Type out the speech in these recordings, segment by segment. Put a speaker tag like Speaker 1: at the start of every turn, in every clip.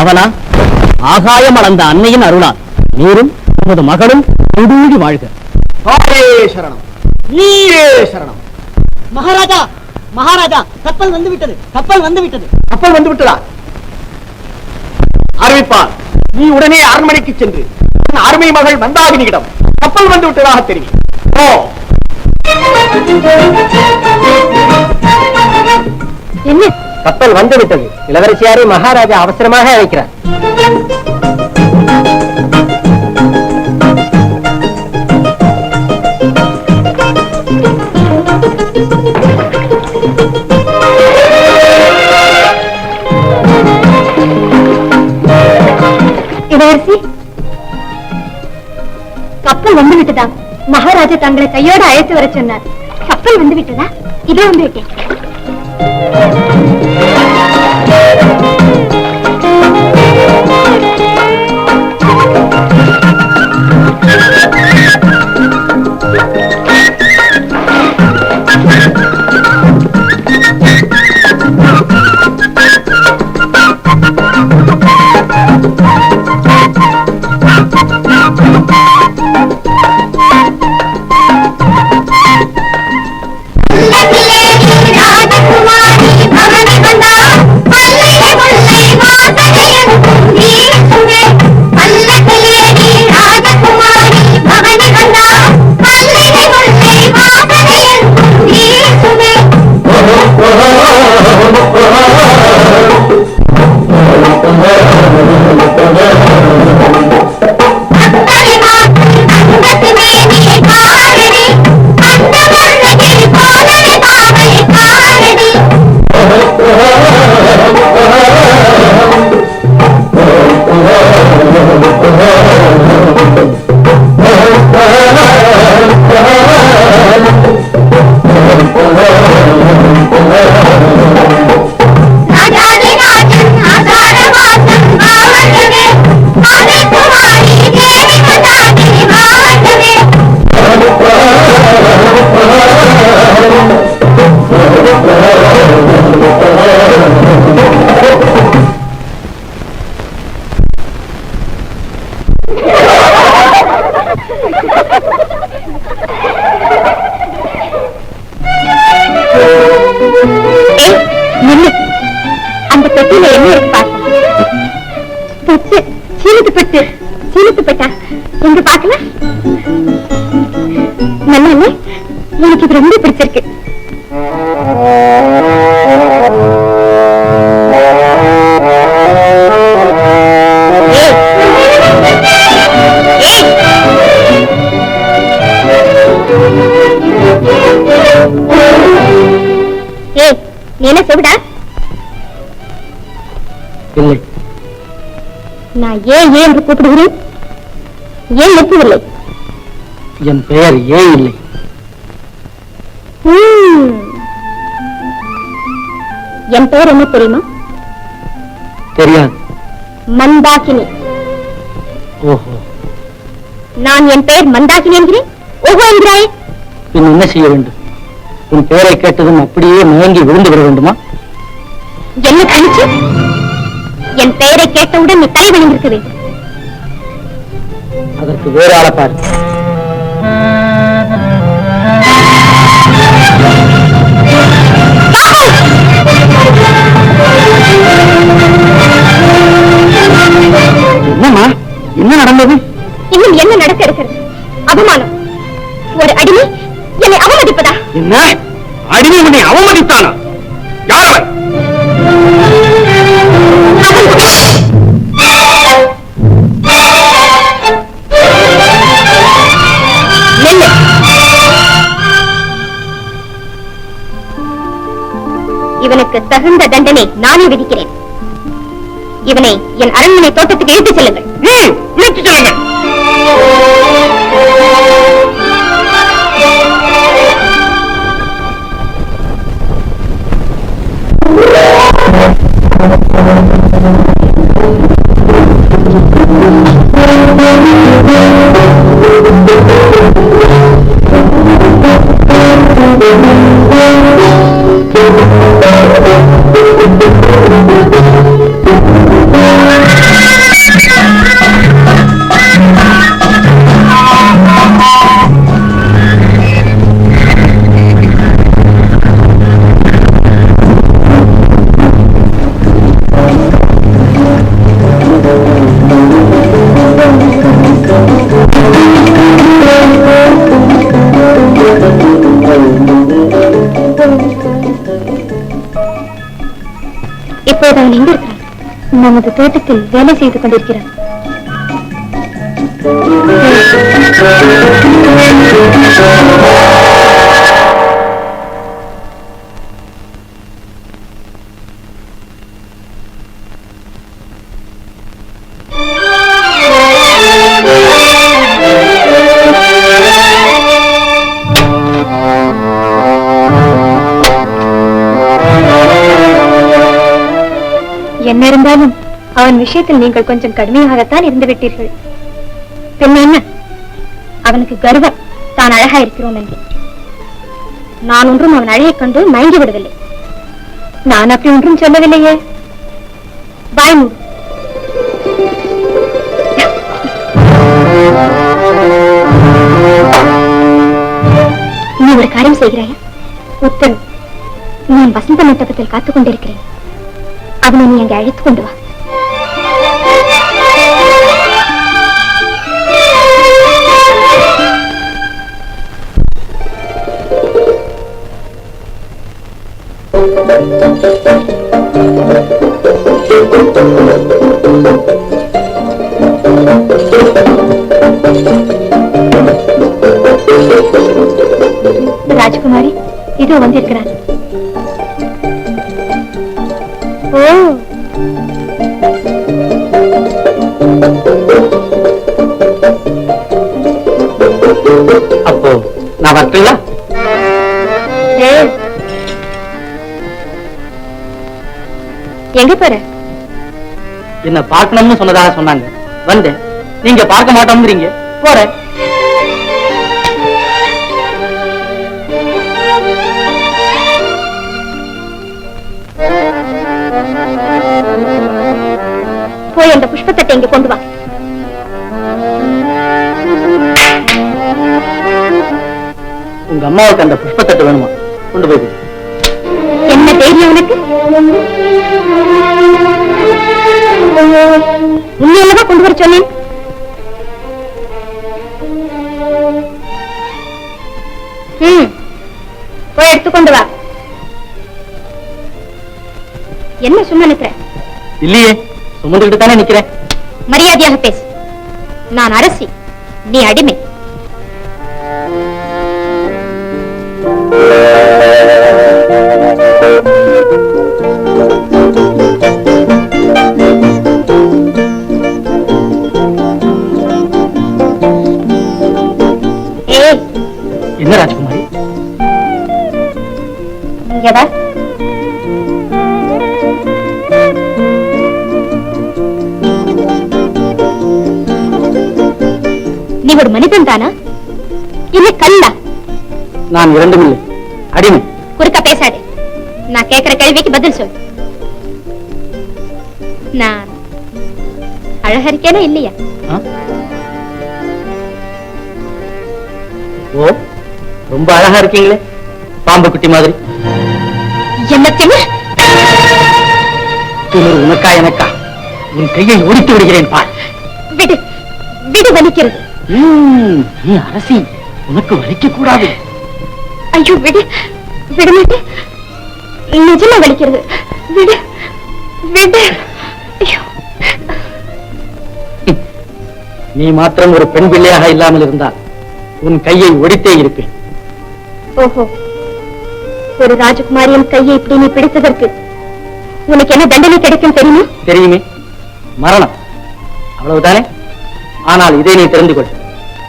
Speaker 1: அவனா ஆகாயம் அளந்த அன்னையின் அருளால் நீரும் உமது மகளும் கூடி வாழ்க.
Speaker 2: சரணம், நீரே சரணம்.
Speaker 3: மகாராஜா, மகாராஜா, கப்பல் வந்து விட்டது, கப்பல் வந்து விட்டது.
Speaker 2: கப்பல் வந்து விட்டதா? அறிவிப்பார். நீ உடனே அரண்மனைக்கு சென்று அருமை மகள் மந்தாகினியிடம் கப்பல் வந்து விட்டதாக தெரிவி.
Speaker 3: என்ன?
Speaker 1: கப்பல் வந்து விட்டது. இளவரசியாரை மகாராஜா அவசரமாக அழைக்கிறார்.
Speaker 3: இளவரசி, கப்பல் வந்து விட்டதா? மகாராஜா தங்களை கையோடு அழைத்து வர சொன்னார். கப்பல் வந்து விட்டதா? இதோ வந்து விட்டேன். அந்த பெட்டியில என்ன இருக்கு பாரு. சீலத்து பெட்டா எங்க பாக்கல? நல்லா இல்ல? எனக்கு இது ரொம்ப பிடிச்சிருக்கு. நீ என்ன சொல்லுடா?
Speaker 1: இல்லை.
Speaker 3: நான் ஏன் என்று கூப்பிடுகிறேன்? ஏன் நிற்கவில்லை?
Speaker 1: என் பெயர் ஏன் இல்லை.
Speaker 3: என் பெயர் என்ன தெரியுமா?
Speaker 1: தெரியாது.
Speaker 3: மந்தாகினி.
Speaker 1: ஓஹோ.
Speaker 3: நான் என் பெயர் மந்தாகினி என்கிறேன். ஓஹோ என்கிறாய்.
Speaker 1: பின் என்ன செய்ய வேண்டும்? உன் பெயரை கேட்டதும் அப்படியே மயங்கி விழுந்து விட வேண்டுமா?
Speaker 3: என்ன கணிச்சு? என் பெயரை கேட்டவுடன் நீ தலை வணங்கிருக்க வேண்டும்.
Speaker 1: அதற்கு வேறு ஆளை பாரு. என்னம்மா, என்ன நடந்தது?
Speaker 3: இன்னும் என்ன நடக்க இருக்கிறது? அவமானம். ஒரு அடிமை என்னை அவமதிப்பதா?
Speaker 2: என்ன அடிமை உன்னை அவமதித்தானா? யார் அவன்?
Speaker 3: இவனுக்கு தகுந்த தண்டனை நானே விதிக்கிறேன். இவனை என் அரண்மனை தோட்டத்துக்கு இழுத்துச் செல்லுங்கள்.
Speaker 2: இழுத்துச் செல்லுங்கள்.
Speaker 3: இப்போது அவன் எங்க இருக்கிறான்? நமது தோட்டத்தில் வேலை செய்து கொண்டிருக்கிறான். என்ன இருந்தாலும் அவன் விஷயத்தில் நீங்கள் கொஞ்சம் கடுமையாகத்தான் இருந்து விட்டீர்கள். பின்ன என்ன, அவனுக்கு கர்வம் தான் அழகா இருக்கிறோம் என்று. நான் ஒன்றும் அவன் அழகை கண்டு மயங்கி விடவில்லை. நான் அப்படி ஒன்றும் சொல்லவில்லையே. பாய் மூடு. நீ ஒரு காரியம் செய்கிறாயா? உத்தரவு. நான் வசந்த மண்டபத்தில் காத்துக் கொண்டிருக்கிறேன். அவனை நீ அங்கே அழைத்துக் கொண்டு வா. ராஜகுமாரி இதோ வந்திருக்கிறான். ஓ,
Speaker 2: அப்போ நான் வரட்டுங்களா?
Speaker 3: எங்க போற?
Speaker 2: என்ன பார்க்கணும்னு சொன்னதாக சொன்னாங்க, வந்தேன். நீங்க பார்க்க மாட்டோம்ங்கிறீங்க, போறேன்.
Speaker 3: போய் அந்த புஷ்பத்தட்டை இங்க கொண்டு வா.
Speaker 2: உங்க அம்மாவுக்கு அந்த புஷ்பத்தட்டு வேணுமா? கொண்டு போய் கொடு.
Speaker 3: என்ன தைரியம் உனக்கு? உண்மையிலதான் கொண்டு வர சொன்னேன். போய் எடுத்துக்கொண்டு வா. என்ன சும்மா நிக்கிற?
Speaker 2: இல்லையே, சுமந்துகிட்டு தானே நிக்கிறேன்.
Speaker 3: மரியாதையாக பேசு. நான் அரசி, நீ அடிமை.
Speaker 2: என்ன ராஜகுமாரி?
Speaker 3: இங்கவா. நீ ஒரு மனிதன் தானா இல்ல கல்லா?
Speaker 2: நான் இரண்டும் இல்லை, அடிமை.
Speaker 3: குறுக்க பேசாதே. நான் கேட்கிற கேள்விக்கு பதில் சொல். நான் அழகா இருக்கேனா இல்லையா?
Speaker 2: ஓ, ரொம்ப அழகா இருக்கீங்களே, பாம்பு குட்டி மாதிரி.
Speaker 3: என்ன திமிர்?
Speaker 2: உனக்கா எனக்கா? உன் கையை ஒடித்து விடுகிறேன் பார்.
Speaker 3: விடு, விடு, வலிக்கிறது.
Speaker 2: நீ அரசி, உனக்கு வலிக்க கூடாது.
Speaker 3: ஐயோ, விடு, விடுமாட்டே. நிஜமா வலிக்கிறது. விடு, விடு.
Speaker 2: நீ மாத்திரம் ஒரு பெண் பிள்ளையாக இல்லாமல் இருந்தால் உன் கையை ஒடித்தே இருப்பேன்.
Speaker 3: ஓஹோ, ஒரு ராஜகுமாரியின் கையை இப்படி நீ பிடித்ததற்கு உனக்கு என்ன தண்டனை கிடைக்கும் தெரியுமா?
Speaker 2: தெரியுமே, மரணம். அவ்வளவுதானே? ஆனால் இதை நீ தெரிந்து கொள்.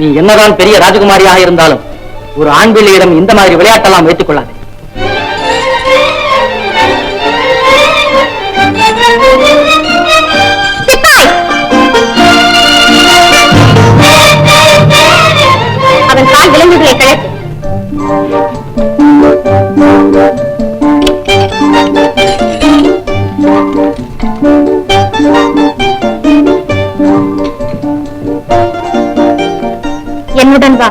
Speaker 2: நீ என்னதான் பெரிய ராஜகுமாரியாக இருந்தாலும் ஒரு ஆண் பிள்ளையிடம் இந்த மாதிரி விளையாட்டெல்லாம் வைத்துக் கொள்ளாது.
Speaker 3: அவன் கால் விலங்குகளை கழட்டு. என்னுடன் வா.